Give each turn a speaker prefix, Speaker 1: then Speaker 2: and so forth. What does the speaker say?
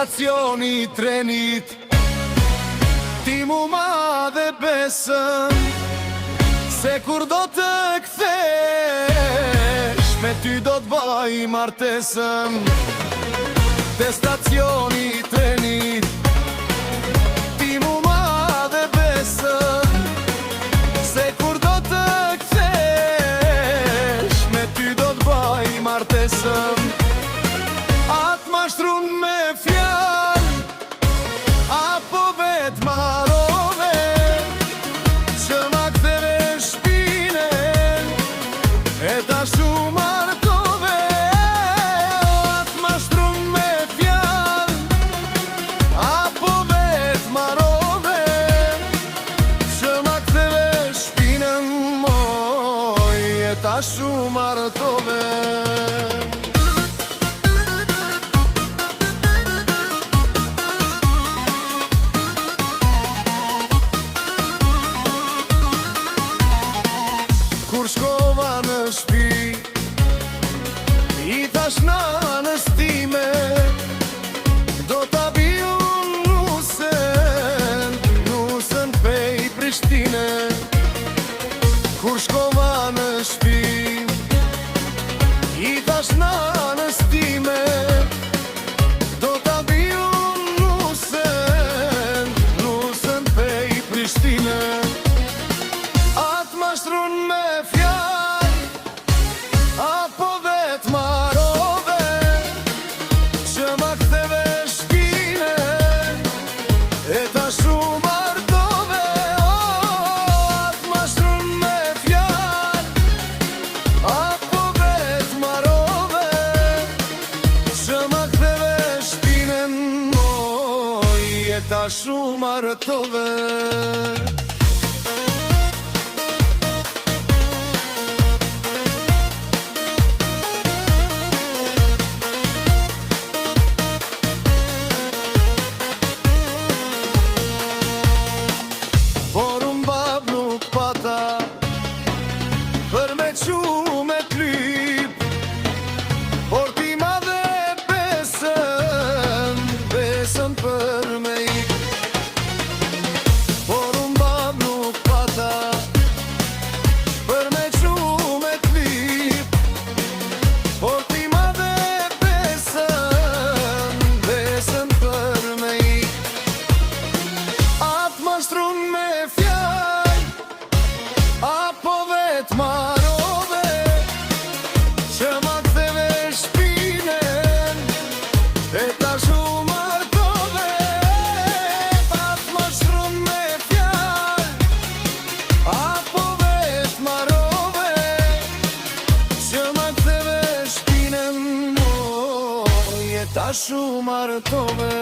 Speaker 1: stacioni trenit, ti mu ma dhe besën se kur do të kthesh me ty do të baj martesën. Te stacioni trenit, ti mu ma dhe besën se kur do të kthesh me ty do të baj martesën. Atë mashtrum me fjall, apo vet marove, që ma ktheve shpinen, e ta shumë martove. Atë mashtrum me fjall, apo vet marove, që ma ktheve shpinen, moj, e ta shumë martove. Kur shkova në shpi, i thash nanës time, do t'a biju nusën pej Prishtine. Kur shkova në shpi, i thash nanës time, do t'a biju nusën pej Prishtine. Atë mashtron me fjall, apo vet marove, që ma ktheve shpine, e ta shumë martove. Atë mashtron me fjall, apo vet marove, që ma ktheve shpine, moj, e ta shumë martove. Por unë bab nuk pata për me qu me t'lyp, por ti ma dhe besën për me ik. Por unë bab nuk pata për me qu me t'lyp, por ti ma dhe besën për me ik. Atë mashtrum me fjall, apo vet marove, që ma ktheve shpinen, e ta shumë martove. Atë mashtrum me fjall, apo vet marove, që ma ktheve shpinen, moj, e ta shumë martove.